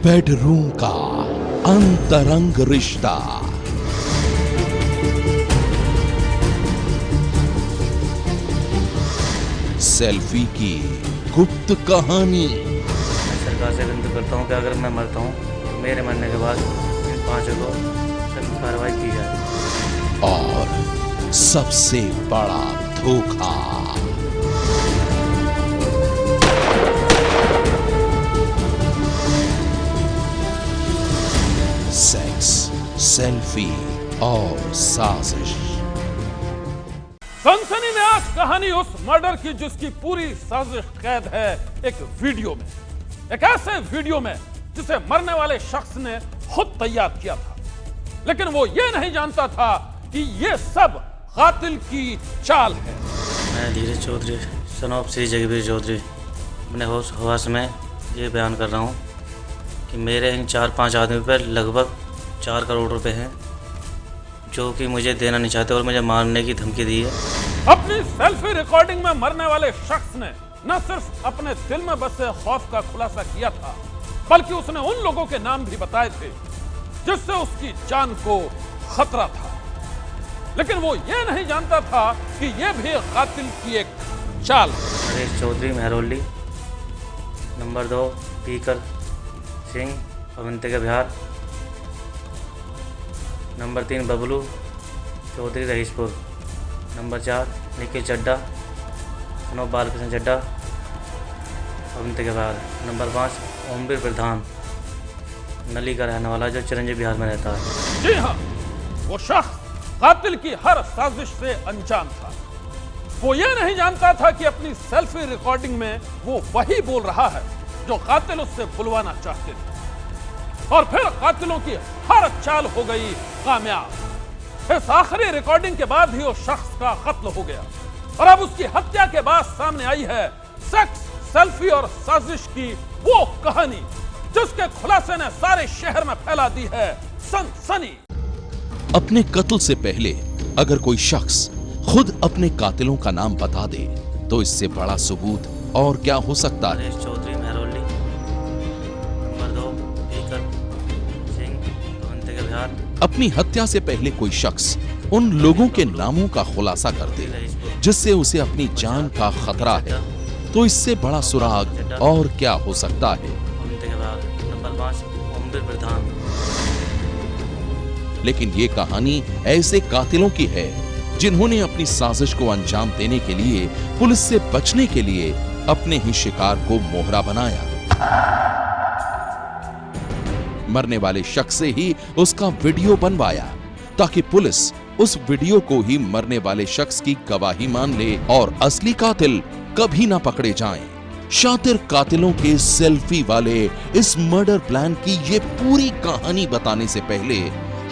Bedroom का अंतरंग रिश्ता। सेल्फी की गुप्त कहानी। मैं सरकार से विनती करता हूँ कि अगर मैं मरता हूँ तो मेरे मरने के बाद इन पांचों को सख्त कार्रवाई की जाए। और सबसे बड़ा धोखा, सेक्स, सेल्फी और साजिश। सनसनीखेज कहानी उस मर्डर की जिसकी पूरी साजिश कैद है एक वीडियो में, एक ऐसे वीडियो में जिसे मरने वाले शख्स ने खुद तैयार किया था, लेकिन वो ये नहीं जानता था कि ये सब कातिल की चाल है। मैं धीरज चौधरी सन ऑफ श्री जगबीर चौधरी अपने होश हवास में ये बयान कर रहा हूँ कि मेरे इन 4-5 आदमी पर लगभग 4 करोड़ रुपए हैं जो कि मुझे देना नहीं चाहते और मुझे मारने की धमकी दी है। अपनी सेल्फी रिकॉर्डिंग में मरने वाले शख्स ने न सिर्फ अपने दिल में बसे खौफ का खुलासा किया था, बल्कि उसने उन लोगों के नाम भी बताए थे जिससे उसकी जान को खतरा था। लेकिन वो ये नहीं जानता था कि ये भी कातिल की एक चाल है। नरेश चौधरी महरौली, नंबर 2 पीकर सिंह अवंती के Bihar, number 3 Bablu Chaudhary Raispur, number 4 Nikhil Chadha son of Balkrishna Chadha Avanti के बिहार, नंबर 5 ओमवीर प्रधान नली का रहने वाला जो चिरंजीवी बिहार में रहता है। जी हाँ, वो शख्स कातिल की हर साजिश से अनजान था। वो ये नहीं जानता था कि अपनी सेल्फी रिकॉर्डिंग में वो वही बोल रहा है जो कातिल उससे बुलवाना चाहते थे, और फिर कातिलों की हर चाल हो गई कामयाब। इस आखिरी रिकॉर्डिंग के बाद ही उस शख्स का कत्ल हो गया और अब उसकी हत्या के बाद सामने आई है सेक्स, सेल्फी और साजिश की वो कहानी जिसके खुलासे ने सारे शहर में फैला दी है सनसनी। अपने कत्ल से पहले अगर कोई शख्स खुद अपने कातिलों का नाम बता दे तो इससे बड़ा सबूत और क्या हो सकता है। नरेश चौधरी महरौली, नंबर 2 पीकर सिंह अवंती के बिहार। अपनी हत्या से पहले कोई शख्स उन लोगों के नामों का खुलासा कर दे जिससे उसे अपनी जान का खतरा है, तो इससे बड़ा सुराग और क्या हो सकता है। अवंती के बिहार, नंबर 5 ओमवीर प्रधान। लेकिन ये कहानी ऐसे कातिलों की है जिन्होंने अपनी साजिश को अंजाम देने के लिए, पुलिस से बचने के लिए अपने ही शिकार को मोहरा बनाया। मरने वाले शख्स से ही उसका वीडियो बनवाया ताकि पुलिस उस वीडियो को ही मरने वाले शख्स की गवाही मान ले और असली कातिल कभी ना पकड़े जाएं। शातिर कातिलों के सेल्फी वाले इस मर्डर प्लान की ये पूरी कहानी बताने से पहले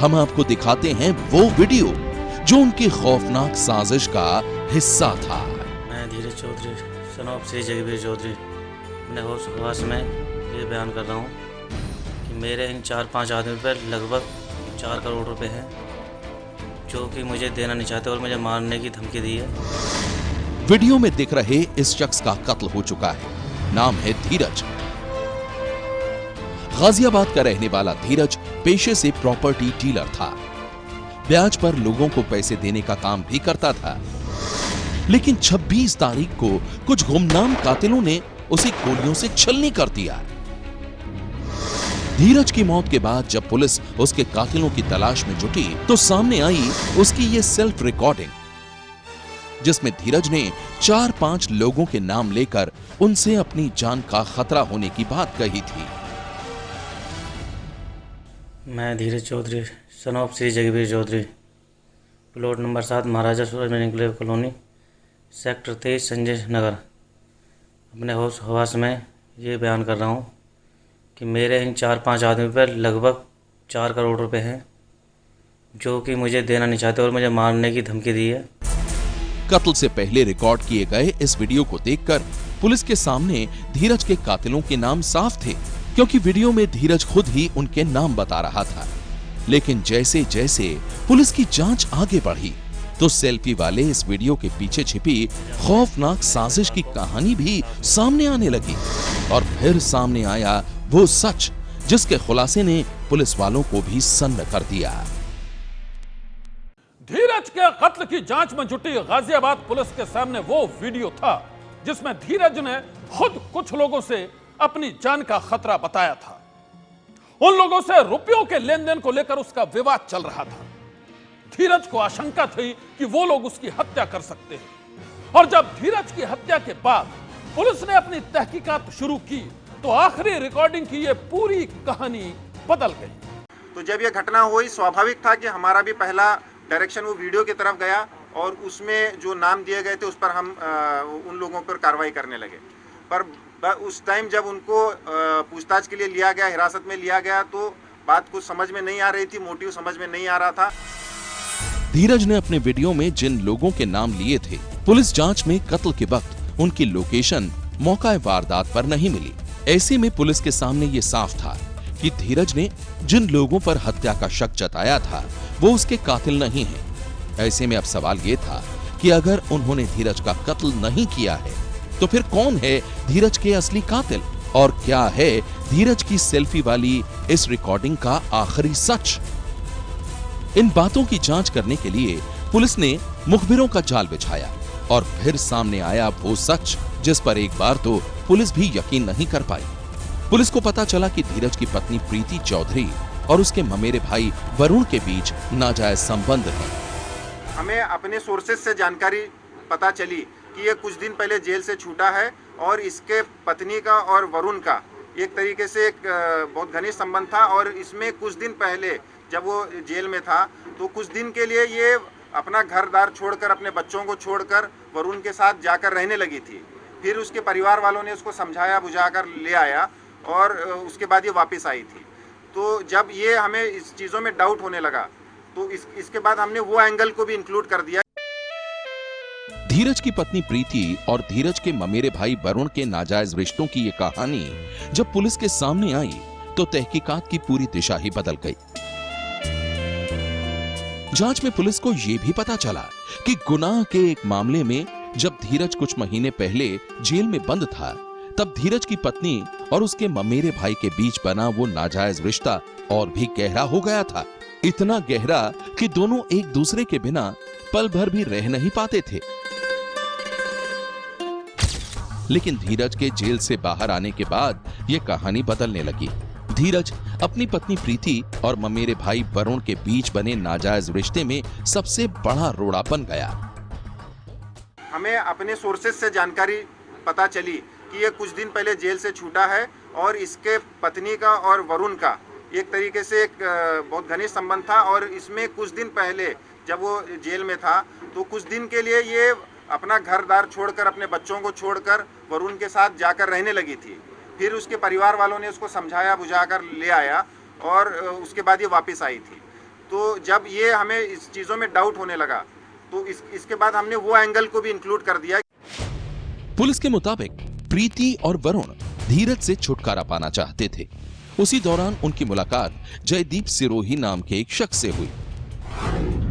हम आपको दिखाते हैं वो वीडियो जो उनकी खौफनाक साजिश का हिस्सा था। मैं धीरज चौधरी सन ऑफ श्री जगबीर चौधरी अपने होश हवास में ये बयान कर रहा हूँ कि मेरे इन 4-5 आदमी पर लगभग 4 करोड़ रुपए हैं जो कि मुझे देना नहीं चाहते और मुझे मारने की धमकी दी है। वीडियो में दिख रहे इस शख्स का कत्ल हो चुका है। नाम है धीरज। गाजियाबाद का रहने वाला धीरज पेशे से प्रॉपर्टी डीलर था। ब्याज पर लोगों को पैसे देने का काम भी करता था, लेकिन 26 तारीख को कुछ गुमनाम कातिलों ने उसे गोलियों से छलनी कर दिया। धीरज की मौत के बाद जब पुलिस उसके कातिलों की तलाश में जुटी तो सामने आई उसकी ये सेल्फ रिकॉर्डिंग जिसमें धीरज ने 4-5 लोगों के नाम लेकर उनसे अपनी जान का खतरा होने की बात कही थी। मैं Dheeraj Chaudhary son of Shri Jagbir Chaudhary, plot number 7 Maharaja Suraj enclave colony, sector 23 Sanjay Nagar, अपने होश हवास में ये बयान कर रहा हूँ कि मेरे इन 4-5 आदमी पर लगभग 4 करोड़ रुपए हैं जो कि मुझे देना नहीं चाहते और मुझे मारने की धमकी दी है। कत्ल से पहले रिकॉर्ड किए गए इस वीडियो को देखकर पुलिस के सामने धीरज के कातिलों के नाम साफ थे, क्योंकि वीडियो में धीरज खुद ही उनके नाम बता रहा था। लेकिन जैसे जैसे पुलिस की जांच आगे बढ़ी तो सेल्फी वाले इस वीडियो के पीछे छिपी खौफनाक साजिश की कहानी भी सामने आने लगी। और फिर सामने आया वो सच जिसके खुलासे ने पुलिस वालों को भी सन्न कर दिया। धीरज के कत्ल की जांच में जुटी गाजियाबाद पुलिस के सामने वो वीडियो था जिसमें धीरज ने खुद कुछ लोगों से अपनी जान का खतरा बताया था। उन लोगों से रुपयों के लेन देन को लेकर उसका विवाद चल रहा था। धीरज को आशंका थी कि वो लोग उसकी हत्या कर सकते हैं और जब धीरज की हत्या के बाद पुलिस ने अपनी तहकीकात शुरू की तो आखिरी रिकॉर्डिंग की ये पूरी कहानी बदल गई। तो जब ये घटना हुई स्वाभाविक था कि हमारा भी पहला डायरेक्शन वो वीडियो की तरफ गया और उसमें जो नाम दिए गए थे उस पर हम उन लोगों पर कार्रवाई करने लगे। पर उस टाइम जब उनको पूछताछ के लिए लिया गया, हिरासत में लिया गया, तो बात कुछ समझ में नहीं आ रही थी, मोटिव समझ में नहीं आ रहा था। धीरज ने अपने वीडियो में जिन लोगों के नाम लिए थे, पुलिस जांच में कत्ल के वक्त उनकी लोकेशन मौका वारदात पर नहीं मिली। ऐसे में पुलिस के सामने ये साफ था कि धीरज ने जिन लोगों पर हत्या का शक जताया था वो उसके कातिल नहीं है। ऐसे में अब सवाल ये था कि अगर उन्होंने धीरज का कत्ल नहीं किया है तो फिर कौन है धीरज के असली कातिल और क्या है धीरज की सेल्फी वाली इस रिकॉर्डिंग का आखिरी सच। इन बातों की जांच करने के लिए पुलिस ने मुखबिरों का जाल बिछाया और फिर सामने आया वो सच जिस पर एक बार तो पुलिस भी यकीन नहीं कर पाई। पुलिस को पता चला कि धीरज की पत्नी प्रीति चौधरी और उसके ममेरे भाई वरुण के बीच नाजायज संबंध है। हमें अपने सोर्सेज से जानकारी पता चली कि ये कुछ दिन पहले जेल से छूटा है और इसके पत्नी का और वरुण का एक तरीके से एक बहुत घनिष्ठ संबंध था और इसमें कुछ दिन पहले जब वो जेल में था तो कुछ दिन के लिए ये अपना घर-दार छोड़कर, अपने बच्चों को छोड़कर वरुण के साथ जाकर रहने लगी थी। फिर उसके परिवार वालों ने उसको समझाया बुझाकर ले आया और उसके बाद ये वापस आई थी। तो जब ये हमें इस चीज़ों में डाउट होने लगा तो इसके बाद हमने वो एंगल को भी इंक्लूड कर दिया। धीरज की पत्नी प्रीति और धीरज के ममेरे भाई वरुण के नाजायज रिश्तों की ये कहानी जब पुलिस के सामने आई तो तहकीकात की पूरी दिशा ही बदल गई। जांच में पुलिस को यह भी पता चला कि गुनाह के एक मामले में जब धीरज कुछ महीने पहले जेल में बंद था तब धीरज की पत्नी और उसके ममेरे भाई के बीच बना वो नाजायज रिश्ता और भी गहरा हो गया था। इतना गहरा कि दोनों एक दूसरे के बिना पल भर भी रह नहीं पाते थे। लेकिन धीरज के जेल से बाहर आने के बाद ये कहानी बदलने लगी। धीरज अपनी पत्नी प्रीति और ममेरे भाई वरुण के बीच बने नाजायज रिश्ते में सबसे बड़ा रोड़ा बन गया। हमें अपने सोर्सेज से जानकारी पता चली कि ये कुछ दिन पहले जेल से छूटा है और इसके पत्नी का और वरुण का एक तरीके से एक बहुत घनिष्ठ संबंध था और इसमें कुछ दिन पहले जब वो जेल में था तो कुछ दिन के लिए ये अपना घर-दार छोड़कर, अपने बच्चों को छोड़कर वरुण के साथ जाकर रहने लगी थी। फिर उसके परिवार वालों ने उसको समझाया बुझाकर ले आया और उसके बाद ये वापस आई थी। तो जब ये हमें इस चीज़ों में डाउट होने लगा तो इसके बाद हमने वो एंगल को भी इंक्लूड कर दिया। पुलिस के मुताबिक प्रीति और वरुण धीरज से छुटकारा पाना चाहते थे। उसी दौरान उनकी मुलाकात जयदीप सिरोही नाम के एक शख्स से हुई।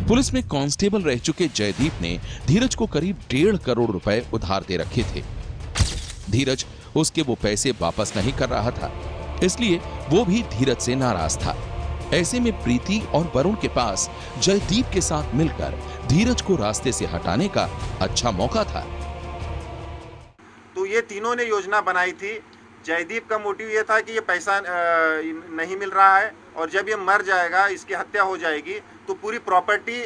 पुलिस में कांस्टेबल रह चुके जयदीप ने धीरज को करीब 1.5 करोड़ रुपए उधार दे रखे थे। धीरज उसके वो पैसे वापस नहीं कर रहा था, इसलिए वो भी धीरज से नाराज था। ऐसे में प्रीति और वरुण के पास जयदीप के साथ मिलकर धीरज को रास्ते से हटाने का अच्छा मौका था। तो ये तीनों ने योजना बनाई थी। जयदीप का मोटिव ये था कि ये पैसा नहीं मिल रहा है और जब ये मर जाएगा, इसकी हत्या हो जाएगी तो पूरी प्रॉपर्टी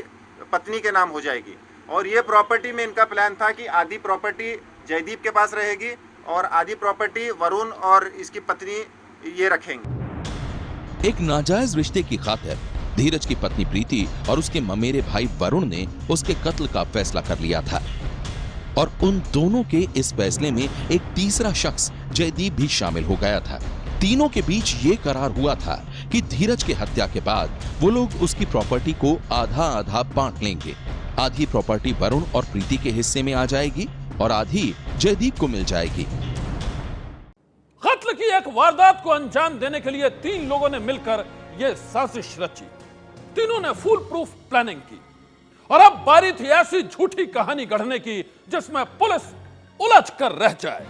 पत्नी के नाम हो जाएगी और ये प्रॉपर्टी में इनका प्लान था कि आधी प्रॉपर्टी जयदीप के पास रहेगी और आधी प्रॉपर्टी वरुण और इसकी पत्नी ये रखेंगे। एक नाजायज रिश्ते की खातिर धीरज की पत्नी प्रीति और उसके ममेरे भाई वरुण ने उसके कत्ल का फैसला कर लिया था और उन दोनों के इस फैसले में एक तीसरा शख्स जयदीप भी शामिल हो गया था। तीनों के बीच ये करार हुआ था कि धीरज के हत्या के बाद वो लोग उसकी प्रॉपर्टी को आधा आधा बांट लेंगे। आधी प्रॉपर्टी वरुण और प्रीति के हिस्से में आ जाएगी और आधी जयदीप को मिल जाएगी। कत्ल की एक वारदात को अंजाम देने के लिए 3 लोगों ने मिलकर यह साजिश रची। तीनों ने फुल प्रूफ प्लानिंग की और अब बारी थी ऐसी झूठी कहानी गढ़ने की जिसमें पुलिस उलझ कर रह जाए।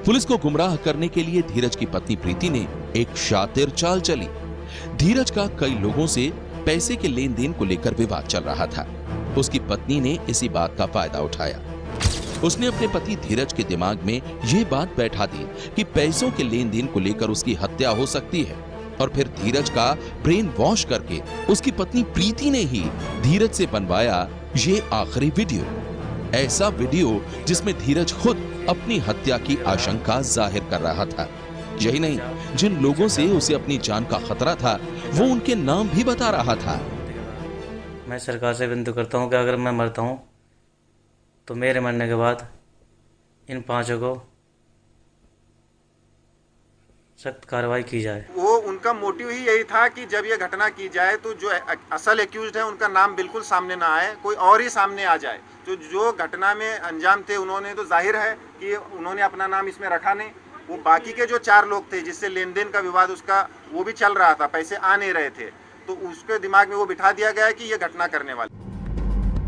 पुलिस को गुमराह करने के लिए धीरज की पत्नी प्रीति ने एक शातिर चाल चली। धीरज का कई लोगों से पैसे के लेन देन को लेकर विवाद चल रहा था। उसकी पत्नी ने इसी बात का फायदा उठाया। उसने अपने पति धीरज के दिमाग में यह बात बैठा दी कि पैसों के लेन देन को लेकर उसकी हत्या हो सकती है, और फिर धीरज का ब्रेन वॉश करके उसकी पत्नी प्रीति ने ही धीरज से बनवाया ये आखिरी वीडियो। ऐसा वीडियो जिसमें धीरज खुद अपनी हत्या की आशंका जाहिर कर रहा था। यही नहीं, जिन लोगों से उसे अपनी जान का खतरा था वो उनके नाम भी बता रहा था। मैं सरकार से विनती करता हूँ कि अगर मैं मरता हूँ तो मेरे मरने के बाद इन 5 को सख्त कार्रवाई की जाए। वो उनका मोटिव ही यही था कि जब ये घटना की जाए तो जो असल एक्यूज्ड है उनका नाम बिल्कुल सामने ना आए, कोई और ही सामने आ जाए। जो घटना में अंजाम थे उन्होंने तो जाहिर है कि उन्होंने अपना नाम इसमें रखा नहीं। वो बाकी के जो 4 लोग थे जिससे लेन देन का विवाद उसका वो भी चल रहा था, पैसे आ नहीं रहे थे, तो उसके दिमाग में वो बिठा दिया गया कि ये घटना करने वाली।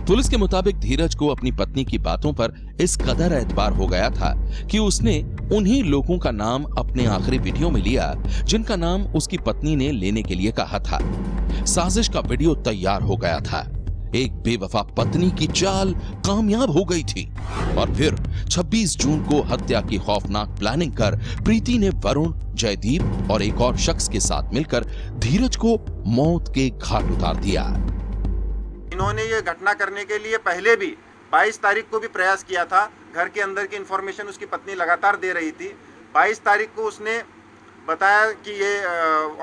पुलिस के मुताबिक धीरज को अपनी पत्नी की बातों पर इस कदर एतबार हो गया था कि उसने उन्हीं लोगों का नाम अपने आखिरी वीडियो में लिया जिनका नाम उसकी पत्नी ने लेने के लिए कहा था। साजिश का वीडियो तैयार हो गया था। एक बेवफा पत्नी की चाल कामयाब हो गई थी, और फिर 26 जून को हत्या की खौफनाक प्लानिंग कर प्रीति ने वरुण, जयदीप और एक और शख्स के साथ मिलकर धीरज को मौत के घाट उतार दिया। इन्होंने ये घटना करने के लिए पहले भी 22 तारीख को भी प्रयास किया था। घर के अंदर की इंफॉर्मेशन उसकी पत्नी लगातार दे रही थी। 22 तारीख को उसने बताया कि ये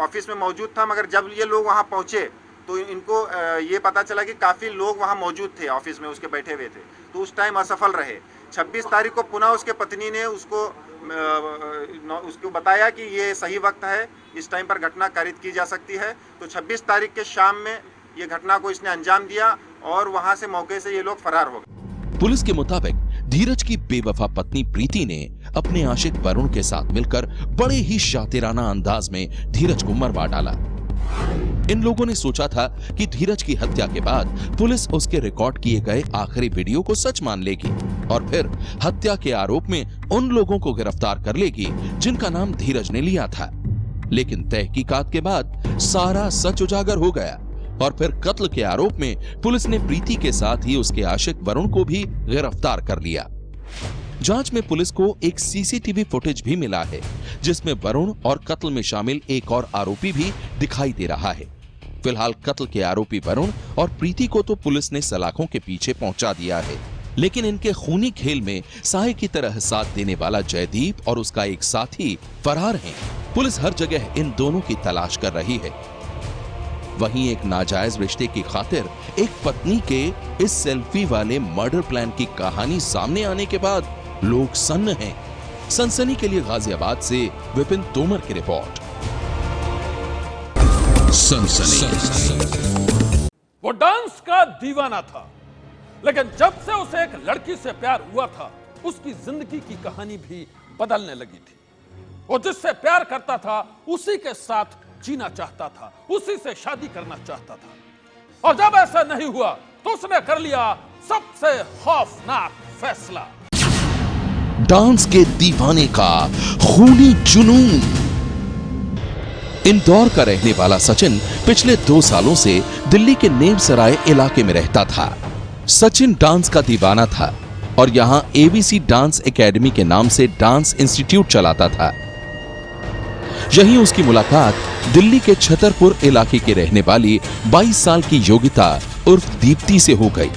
ऑफिस में मौजूद था, मगर जब ये लोग वहाँ पहुँचे तो इनको ये पता चला कि काफ़ी लोग वहाँ मौजूद थे, ऑफिस में उसके बैठे हुए थे, तो उस टाइम असफल रहे। 26 तारीख को पुनः उसके पत्नी ने उसको बताया कि ये सही वक्त है, इस टाइम पर घटना कारित की जा सकती है। तो 26 तारीख के शाम में ये घटना को इसने अंजाम दिया और वहां से मौके से ये लोग फरार हो गए। पुलिस के मुताबिक धीरज की बेवफा पत्नी प्रीति ने अपने आशिक वरुण के साथ मिलकर बड़े ही शातिराना अंदाज में धीरज को मरवा डाला। इन लोगों ने सोचा था कि धीरज की हत्या के बाद पुलिस उसके रिकॉर्ड किए गए आखिरी वीडियो को सच मान लेगी और फिर हत्या के आरोप में उन लोगों को गिरफ्तार कर लेगी जिनका नाम धीरज ने लिया था। लेकिन तहकीकात के बाद सारा सच उजागर हो गया और फिर कत्ल के आरोप में पुलिस ने प्रीति के साथ ही उसके आशिक वरुण को भी गिरफ्तार कर लिया। जांच में पुलिस को एक सीसीटीवी फुटेज भी मिला है जिसमें वरुण और कत्ल में शामिल एक और आरोपी भी दिखाई दे रहा है। फिलहाल कत्ल के आरोपी वरुण और प्रीति को तो पुलिस ने सलाखों के पीछे पहुंचा दिया है, लेकिन इनके खूनी खेल में साए की तरह साथ देने वाला जयदीप और उसका एक साथी फरार हैं। पुलिस हर जगह इन दोनों की तलाश कर रही है। वहीं एक नाजायज रिश्ते की खातिर एक पत्नी के इस सेल्फी वाले मर्डर प्लान की कहानी सामने आने के बाद लोग सन्न हैं। सनसनी के लिए गाजियाबाद से विपिन तोमर की रिपोर्ट। सनसनी। वो डांस का दीवाना था, लेकिन जब से उसे एक लड़की से प्यार हुआ था उसकी जिंदगी की कहानी भी बदलने लगी थी। वो जिससे प्यार करता था उसी के साथ जीना चाहता था, उसी से शादी करना चाहता था, और जब ऐसा नहीं हुआ तो उसने कर लिया सबसे खौफनाक फैसला। डांस के दीवाने का खूनी जुनून। इंदौर का रहने वाला सचिन पिछले 2 सालों से दिल्ली के नेमसराय इलाके में रहता था। सचिन डांस का दीवाना था और यहां एबीसी डांस एकेडमी के नाम से डांस इंस्टीट्यूट चलाता था। यहीं उसकी मुलाकात दिल्ली के छतरपुर इलाके की रहने वाली 22 साल की योगिता उर्फ दीप्ति से हो गई।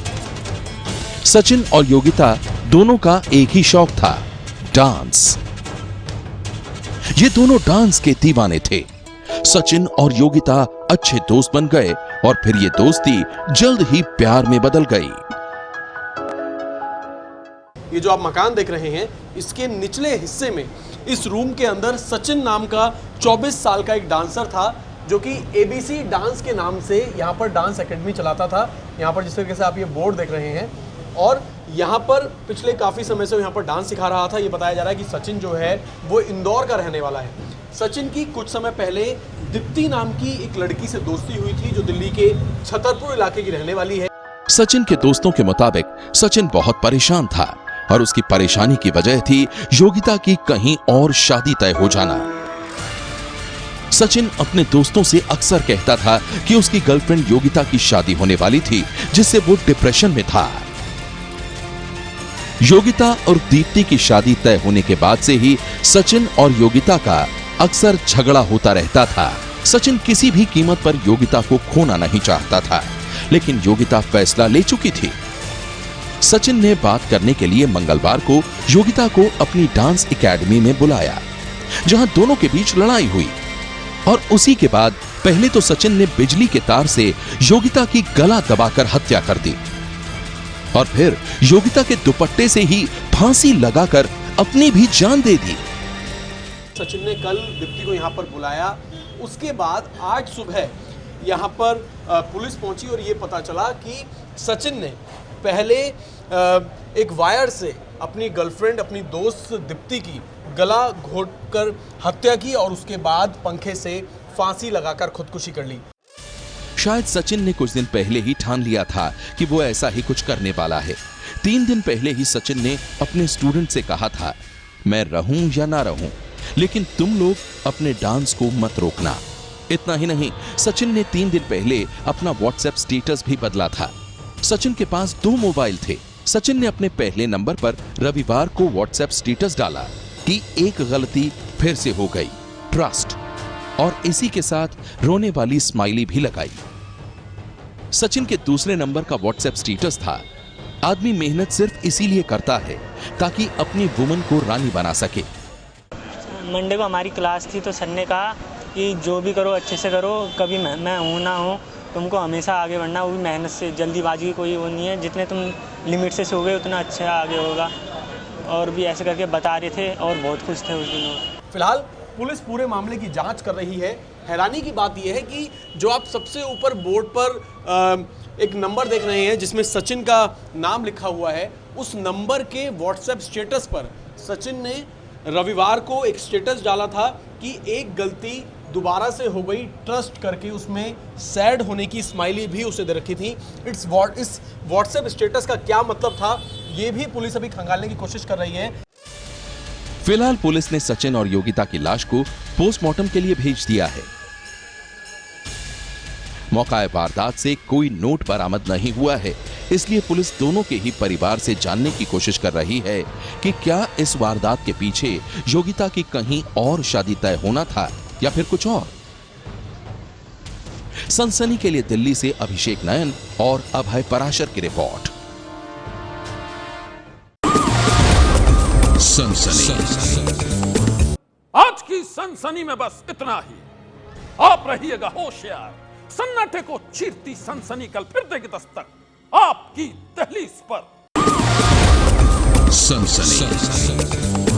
सचिन और योगिता दोनों का एक ही शौक था, डांस। ये दोनों डांस के दीवाने थे। सचिन और योगिता अच्छे दोस्त बन गए और फिर ये दोस्ती जल्द ही प्यार में बदल गई। ये जो आप मकान देख रहे हैं, इसके निचले हिस्से में इस रूम के अंदर सचिन नाम का 24 साल का एक डांसर था जो कि एबीसी डांस के नाम से यहाँ पर डांस एकेडमी चलाता था। यहाँ पर जिस तरीके से आप ये बोर्ड देख रहे हैं, और यहाँ पर पिछले काफ़ी समय से यहाँ पर डांस सिखा रहा था। ये बताया जा रहा है कि सचिन जो है वो इंदौर का रहने वाला है। सचिन की कुछ समय पहले दीप्ति नाम की एक लड़की से दोस्ती हुई थी जो दिल्ली के छतरपुर इलाके की रहने वाली है। सचिन के दोस्तों के मुताबिक सचिन बहुत परेशान था और उसकी परेशानी की वजह थी योगिता की कहीं और शादी तय हो जाना। सचिन अपने दोस्तों से अक्सर कहता था कि उसकी गर्लफ्रेंड योगिता की शादी होने वाली थी, जिससे वो डिप्रेशन में था। योगिता और दीप्ति की शादी तय होने के बाद से ही सचिन और योगिता का अक्सर झगड़ा होता रहता था। सचिन किसी भी कीमत पर योगिता को खोना नहीं चाहता था, लेकिन योगिता फैसला ले चुकी थी। सचिन ने बात करने के लिए मंगलवार को योगिता को अपनी डांस एकेडमी में बुलाया, जहां दोनों के बीच लड़ाई हुई और उसी के बाद पहले तो सचिन ने बिजली के तार से योगिता की गला दबाकर हत्या कर दी और फिर योगिता के दुपट्टे से ही फांसी लगाकर अपनी भी जान दे दी। सचिन ने कल दीप्ति को यहाँ पर बुलाया, उसके बाद आज सुबह यहाँ पर पुलिस पहुंची और ये पता चला कि सचिन ने पहले एक वायर से अपनी गर्लफ्रेंड, अपनी दोस्त दीप्ति की गला घोंटकर हत्या की और उसके बाद पंखे से फांसी लगाकर खुदकुशी कर ली। शायद सचिन ने कुछ दिन पहले ही ठान लिया था कि वो ऐसा ही कुछ करने वाला है। 3 दिन पहले ही सचिन ने अपने स्टूडेंट से कहा था, मैं रहूं या ना रहूं, लेकिन तुम लोग अपने डांस को मत रोकना। इतना ही नहीं, सचिन ने 3 दिन पहले अपना व्हाट्सएप स्टेटस भी बदला था। सचिन के पास 2 मोबाइल थे। सचिन ने अपने पहले नंबर पर रविवार को व्हाट्सएप स्टेटस डाला कि एक गलती फिर से हो गई, ट्रस्ट, और इसी के साथ रोने वाली स्माइली भी लगाई। सचिन के दूसरे नंबर का व्हाट्सएप स्टेटस था, आदमी मेहनत सिर्फ इसीलिए करता है ताकि अपनी वुमन को रानी बना सके। मंडे को हमारी क्लास थी तो सर ने कहा कि जो भी करो अच्छे से करो, कभी मैं हूँ ना हूँ, तुमको हमेशा आगे बढ़ना, वो भी मेहनत से, जल्दीबाजी की कोई वो नहीं है, जितने तुम लिमिट से सोगे उतना अच्छा आगे होगा। और भी ऐसे करके बता रहे थे और बहुत खुश थे उस दिन। फिलहाल पुलिस पूरे मामले की जांच कर रही है। हैरानी की बात यह है कि जो आप सबसे ऊपर बोर्ड पर एक नंबर देख रहे हैं जिसमें सचिन का नाम लिखा हुआ है, उस नंबर के व्हाट्सएप स्टेटस पर सचिन ने रविवार को एक स्टेटस डाला था कि एक गलती दोबारा से हो गई, ट्रस्ट करके उसमें सैड होने की स्माइली भी उसे दे रखी थी। इस व्हाट्सएप स्टेटस का क्या मतलब था, ये भी पुलिस अभी खंगालने की कोशिश कर रही है। फिलहाल पुलिस ने सचिन और योगिता की लाश को पोस्टमार्टम के लिए भेज दिया है। मौका वारदात से कोई नोट बरामद नहीं हुआ है, इसलिए पुलिस दोनों के ही परिवार से जानने की कोशिश कर रही है कि क्या इस वारदात के पीछे योगिता की कहीं और शादी तय होना था या फिर कुछ और। सनसनी के लिए दिल्ली से अभिषेक नयन और अभय पराशर की रिपोर्ट। आज की सनसनी में बस इतना ही। आप रहिएगा होशियार, सन्नाटे को चीरती सनसनी कल फिर देगी दस्तक आपकी दहलीज पर। सनसनी।